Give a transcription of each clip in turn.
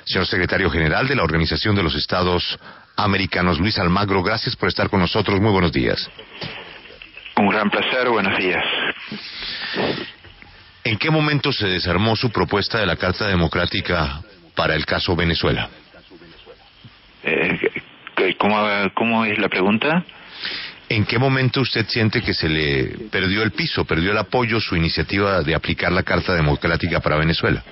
Señor Secretario General de la Organización de los Estados Americanos, Luis Almagro, gracias por estar con nosotros. Muy buenos días. Un gran placer, buenos días. ¿En qué momento se desarmó su propuesta de la Carta Democrática para el caso Venezuela? ¿Cómo es la pregunta? ¿En qué momento usted siente que se le perdió el piso, perdió el apoyo, su iniciativa de aplicar la Carta Democrática para Venezuela?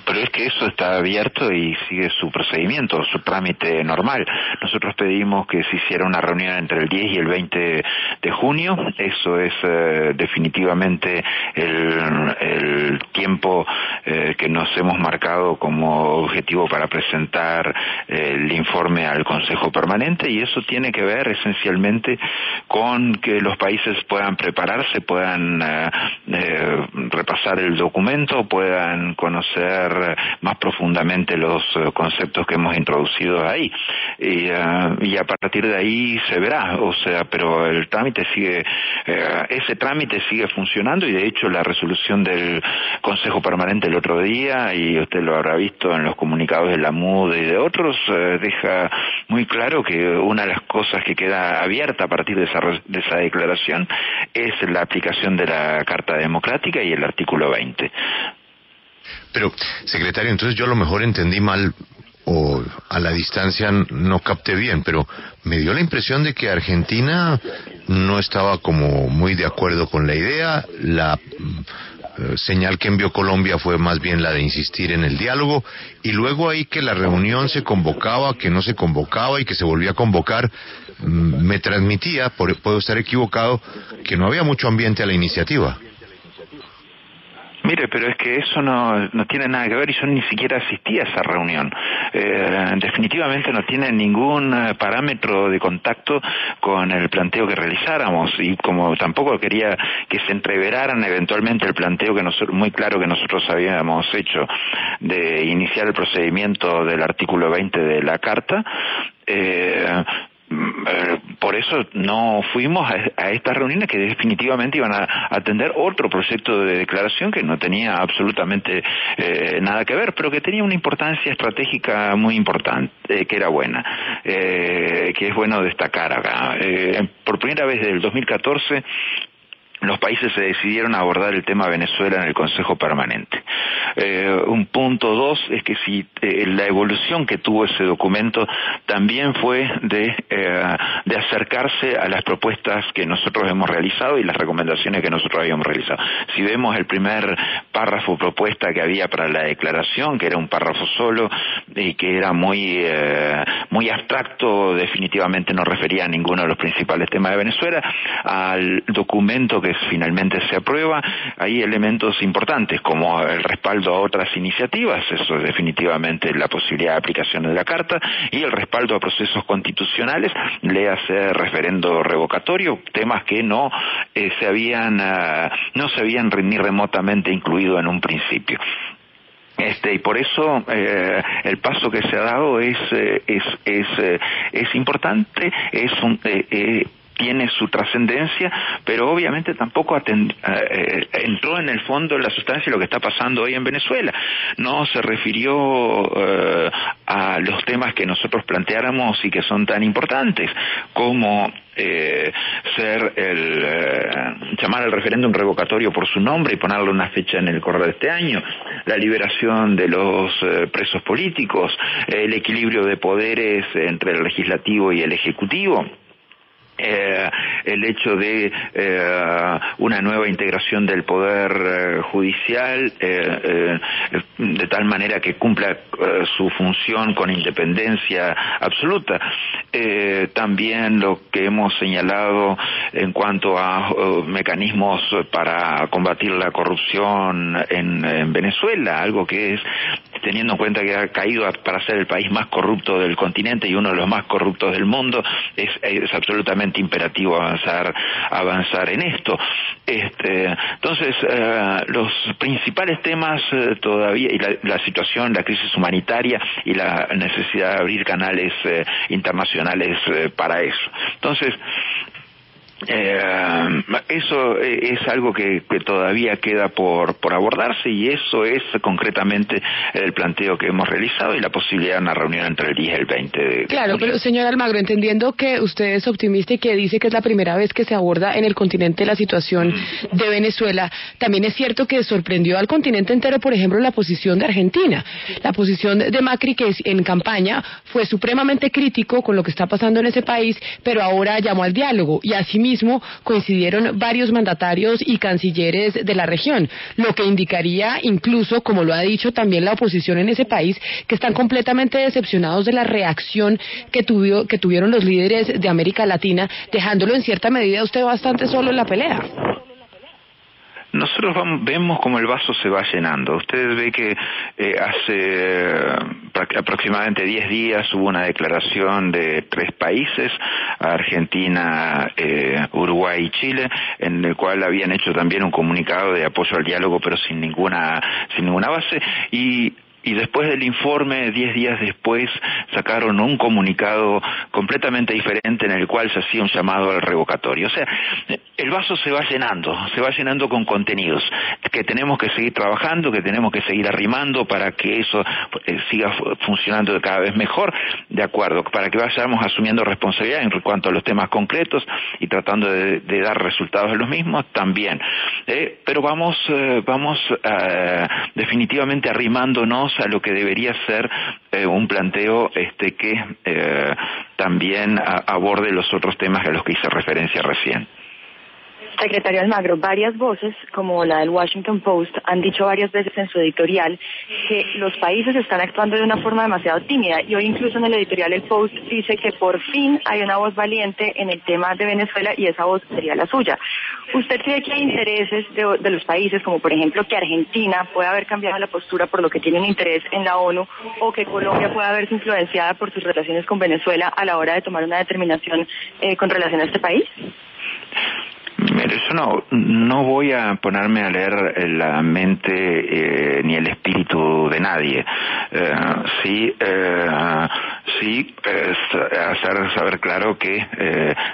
Pero es que eso está abierto y sigue su procedimiento, su trámite normal. Nosotros pedimos que se hiciera una reunión entre el 10 y el 20 de junio. Eso es definitivamente el tiempo que nos hemos marcado como objetivo para presentar el informe al Consejo Permanente, y eso tiene que ver esencialmente con que los países puedan prepararse, puedan repasar el documento, puedan conocer más profundamente los conceptos que hemos introducido ahí, y a partir de ahí se verá, pero el trámite sigue, ese trámite sigue funcionando, y de hecho la resolución del Consejo Permanente el otro día, y usted lo habrá visto en los comunicados de la MUD y de otros, deja muy claro que una de las cosas que queda abierta a partir de esa declaración es la aplicación de la Carta Democrática y el artículo 20. Pero, secretario, entonces yo a lo mejor entendí mal o a la distancia no capté bien, pero me dio la impresión de que Argentina no estaba como muy de acuerdo con la idea. La señal que envió Colombia fue más bien la de insistir en el diálogo, y luego ahí que la reunión se convocaba, que no se convocaba y que se volvía a convocar, me transmitía, puedo estar equivocado, que no había mucho ambiente a la iniciativa. Mire, pero es que eso no tiene nada que ver, y yo ni siquiera asistí a esa reunión. Definitivamente no tiene ningún parámetro de contacto con el planteo que realizáramos, y como tampoco quería que se entreveraran eventualmente el planteo muy claro que nosotros habíamos hecho de iniciar el procedimiento del artículo 20 de la Carta. Por eso no fuimos a estas reuniones, que definitivamente iban a atender otro proyecto de declaración que no tenía absolutamente nada que ver, pero que tenía una importancia estratégica muy importante, que era buena, que es bueno destacar acá. Por primera vez desde el 2014, los países se decidieron a abordar el tema Venezuela en el Consejo Permanente. Un punto 2 es que si la evolución que tuvo ese documento también fue de acercarse a las propuestas que nosotros hemos realizado y las recomendaciones que nosotros habíamos realizado. Si vemos el primer párrafo propuesta que había para la declaración, que era un párrafo solo y que era muy abstracto, definitivamente no refería a ninguno de los principales temas de Venezuela, al documento que finalmente se aprueba, hay elementos importantes como el respaldo a otras iniciativas, eso es definitivamente la posibilidad de aplicación de la Carta, y el respaldo a procesos constitucionales, léase referendo revocatorio, temas que no se habían ni remotamente incluido en un principio. Y por eso el paso que se ha dado es importante, tiene su trascendencia, pero obviamente tampoco entró en el fondo, en la sustancia de lo que está pasando hoy en Venezuela. No se refirió a los temas que nosotros planteáramos y que son tan importantes, como llamar al referéndum revocatorio por su nombre y ponerle una fecha en el correo de este año, la liberación de los presos políticos, el equilibrio de poderes entre el legislativo y el ejecutivo, el hecho de una nueva integración del poder judicial de tal manera que cumpla su función con independencia absoluta. También lo que hemos señalado en cuanto a mecanismos para combatir la corrupción en Venezuela, algo que es, teniendo en cuenta que ha caído para ser el país más corrupto del continente y uno de los más corruptos del mundo, es absolutamente imperativo avanzar en esto. Entonces, los principales temas todavía, y la situación, la crisis humanitaria y la necesidad de abrir canales internacionales para eso. Entonces, Eso es algo que todavía queda por abordarse, y eso es concretamente el planteo que hemos realizado y la posibilidad de una reunión entre el 10 y el 20 de Claro, junio. pero señor Almagro, entendiendo que usted es optimista y que dice que es la primera vez que se aborda en el continente la situación de Venezuela, también es cierto que sorprendió al continente entero, por ejemplo, la posición de Argentina. La posición de Macri, que en campaña fue supremamente crítico con lo que está pasando en ese país, pero ahora llamó al diálogo, y asimismo coincidieron varios mandatarios y cancilleres de la región, lo que indicaría incluso, como lo ha dicho también la oposición en ese país, que están completamente decepcionados de la reacción que tuvieron los líderes de América Latina, dejándolo en cierta medida usted bastante solo en la pelea. Nosotros vemos como el vaso se va llenando. Ustedes ven que hace aproximadamente 10 días hubo una declaración de 3 países, Argentina, Uruguay y Chile, en el cual habían hecho también un comunicado de apoyo al diálogo, pero sin ninguna base, y después del informe, 10 días después, sacaron un comunicado completamente diferente en el cual se hacía un llamado al revocatorio. O sea, el vaso se va llenando con contenidos que tenemos que seguir trabajando, que tenemos que seguir arrimando para que eso siga funcionando cada vez mejor, de acuerdo, para que vayamos asumiendo responsabilidad en cuanto a los temas concretos y tratando de dar resultados de los mismos también. Pero vamos definitivamente arrimándonos a lo que debería ser un planteo que también aborde los otros temas a los que hice referencia recién. Secretario Almagro, varias voces, como la del Washington Post, han dicho varias veces en su editorial que los países están actuando de una forma demasiado tímida, y hoy incluso en el editorial El Post dice que por fin hay una voz valiente en el tema de Venezuela, y esa voz sería la suya. ¿Usted cree que hay intereses de los países, como por ejemplo que Argentina pueda haber cambiado la postura por lo que tiene un interés en la ONU, o que Colombia pueda verse influenciada por sus relaciones con Venezuela a la hora de tomar una determinación con relación a este país? Mire, yo no voy a ponerme a leer la mente ni el espíritu de nadie. Sí hacer saber claro que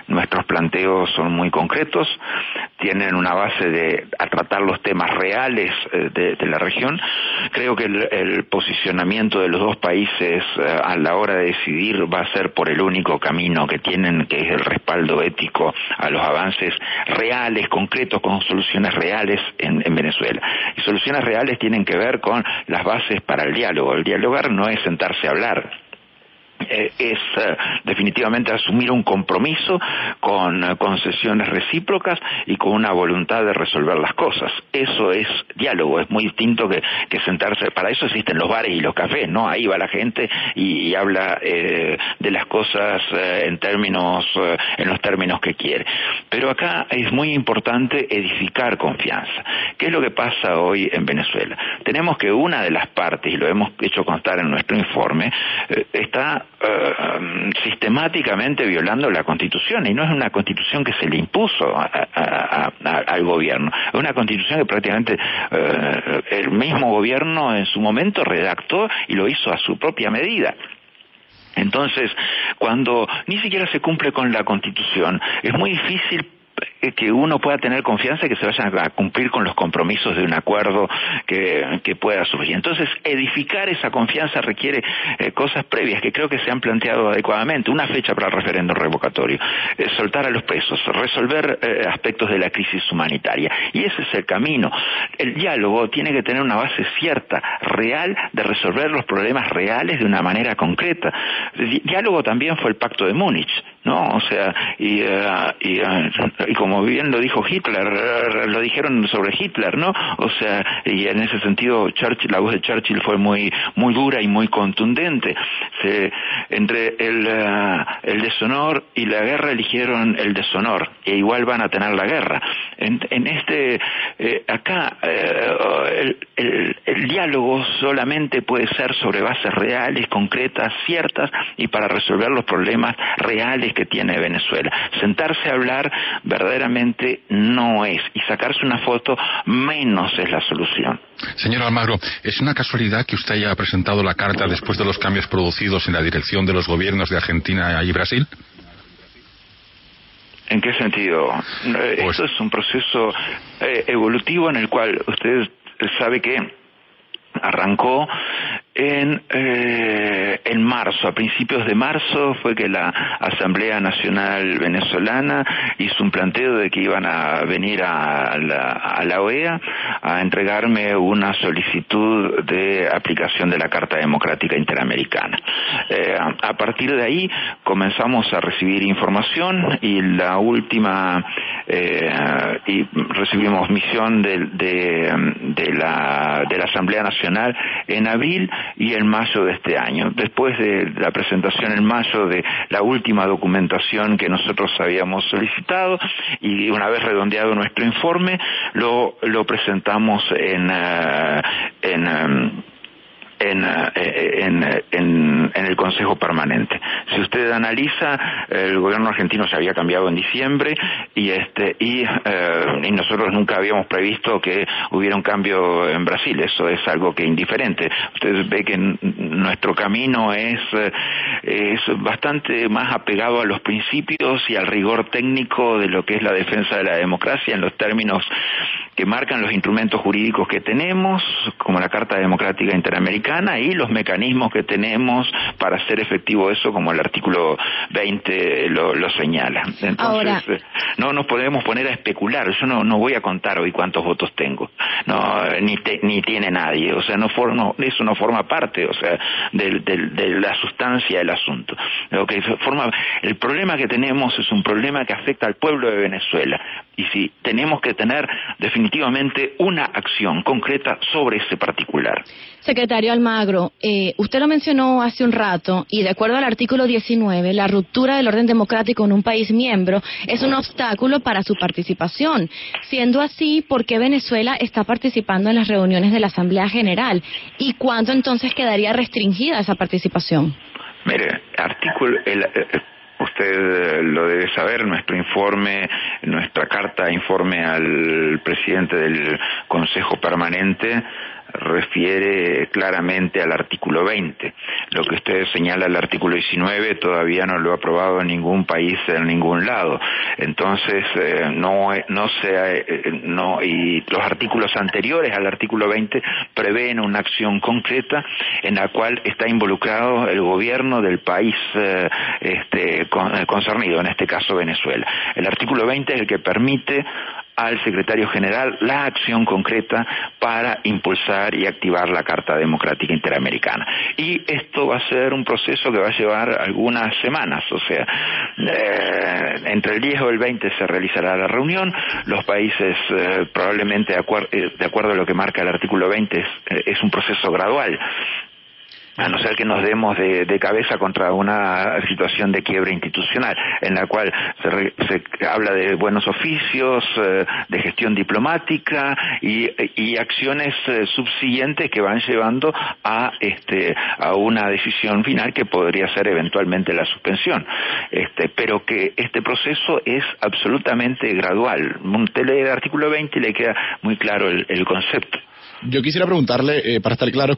nuestros planteos son muy concretos, tienen una base a tratar los temas reales de la región. Creo que el posicionamiento de los dos países a la hora de decidir va a ser por el único camino que tienen, que es el respaldo ético a los avances reales, concretos, con soluciones reales en Venezuela. Y soluciones reales tienen que ver con las bases para el diálogo. El dialogar no es sentarse a hablar. Es definitivamente asumir un compromiso con concesiones recíprocas y con una voluntad de resolver las cosas. Eso es diálogo, es muy distinto que sentarse. Para eso existen los bares y los cafés, ¿no? Ahí va la gente y habla de las cosas en los términos que quiere. Pero acá es muy importante edificar confianza. ¿Qué es lo que pasa hoy en Venezuela? Tenemos que una de las partes, y lo hemos hecho constar en nuestro informe, está sistemáticamente violando la Constitución, y no es una Constitución que se le impuso al gobierno, es una Constitución que prácticamente el mismo gobierno en su momento redactó y lo hizo a su propia medida. Entonces, cuando ni siquiera se cumple con la Constitución, es muy difícil que uno pueda tener confianza que se vayan a cumplir con los compromisos de un acuerdo que pueda surgir. Entonces, edificar esa confianza requiere cosas previas que creo que se han planteado adecuadamente. Una fecha para el referéndum revocatorio, soltar a los presos, resolver aspectos de la crisis humanitaria. Y ese es el camino. El diálogo tiene que tener una base cierta, real, de resolver los problemas reales de una manera concreta. El diálogo también fue el Pacto de Múnich, ¿no? O sea, y como bien lo dijo Hitler, lo dijeron sobre Hitler, ¿no? O sea, y en ese sentido la voz de Churchill fue muy dura y muy contundente. Entre el deshonor y la guerra eligieron el deshonor, e igual van a tener la guerra. Acá el diálogo solamente puede ser sobre bases reales, concretas, ciertas, y para resolver los problemas reales que tiene Venezuela. Sentarse a hablar verdaderamente no es, y sacarse una foto menos es la solución. Señor Almagro, ¿es una casualidad que usted haya presentado la carta después de los cambios producidos en la dirección de los gobiernos de Argentina y Brasil? ¿En qué sentido? Esto es un proceso evolutivo en el cual usted sabe que arrancó en marzo, a principios de marzo fue que la Asamblea Nacional Venezolana hizo un planteo de que iban a venir a la OEA a entregarme una solicitud de aplicación de la Carta Democrática Interamericana. A partir de ahí comenzamos a recibir información y la última y recibimos misión de la Asamblea Nacional en abril y en mayo de este año. Después de la presentación en mayo de la última documentación que nosotros habíamos solicitado y una vez redondeado nuestro informe, lo presentamos en el Consejo Permanente. Si usted analiza, el gobierno argentino se había cambiado en diciembre y nosotros nunca habíamos previsto que hubiera un cambio en Brasil. Eso es algo que es indiferente. Usted ve que nuestro camino es bastante más apegado a los principios y al rigor técnico de lo que es la defensa de la democracia en los términos que marcan los instrumentos jurídicos que tenemos, como la Carta Democrática Interamericana, y los mecanismos que tenemos para hacer efectivo eso, como el artículo 20 lo señala. Entonces, ahora, no nos podemos poner a especular. Yo no voy a contar hoy cuántos votos tengo, ni tiene nadie. O sea, eso no forma parte, o sea, de la sustancia del asunto. El problema que tenemos es un problema que afecta al pueblo de Venezuela, y si tenemos que tener definitivamente una acción concreta sobre ese particular. Secretario Almagro, usted lo mencionó hace un rato, y de acuerdo al artículo 19, la ruptura del orden democrático en un país miembro es un obstáculo para su participación. Siendo así, ¿por qué Venezuela está participando en las reuniones de la Asamblea General? ¿Y cuándo entonces quedaría restringida esa participación? Mire, usted lo debe saber, nuestra carta informe al presidente del Consejo Permanente refiere claramente al artículo 20. Lo que usted señala, el artículo 19, todavía no lo ha aprobado en ningún país, en ningún lado. Entonces, y los artículos anteriores al artículo 20 prevén una acción concreta en la cual está involucrado el gobierno del país concernido, en este caso Venezuela. El artículo 20 es el que permite al secretario general la acción concreta para impulsar y activar la Carta Democrática Interamericana. Y esto va a ser un proceso que va a llevar algunas semanas, o sea, entre el 10 o el 20 se realizará la reunión. Los países probablemente de acuerdo a lo que marca el artículo 20 es un proceso gradual, a no ser que nos demos de cabeza contra una situación de quiebre institucional, en la cual se habla de buenos oficios, de gestión diplomática y acciones subsiguientes que van llevando a una decisión final que podría ser eventualmente la suspensión. Pero que este proceso es absolutamente gradual. Usted lee el artículo 20 y le queda muy claro el concepto. Yo quisiera preguntarle, para estar claro,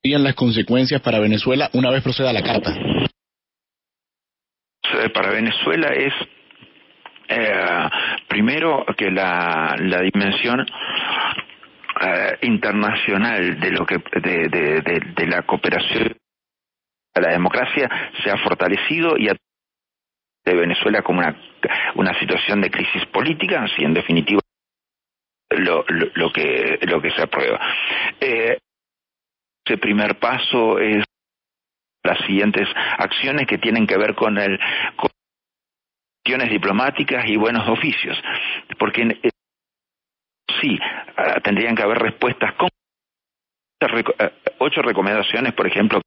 las consecuencias para Venezuela una vez proceda la carta. Para Venezuela es primero que la dimensión internacional de lo que de la cooperación a la democracia se ha fortalecido y de Venezuela como una situación de crisis política, así en definitiva lo que se aprueba. Ese primer paso es las siguientes acciones que tienen que ver con acciones diplomáticas y buenos oficios, porque sí, tendrían que haber respuestas con 8 recomendaciones, por ejemplo.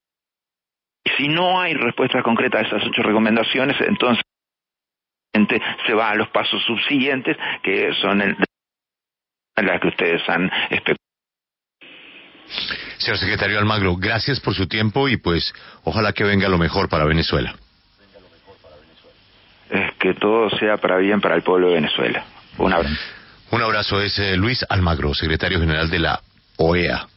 Y si no hay respuestas concretas a esas 8 recomendaciones, entonces se va a los pasos subsiguientes, que son las que ustedes han especulado. Señor secretario Almagro, gracias por su tiempo y pues ojalá que venga lo mejor para Venezuela. Que todo sea para bien para el pueblo de Venezuela. Un abrazo. Un abrazo. Es Luis Almagro, secretario general de la OEA.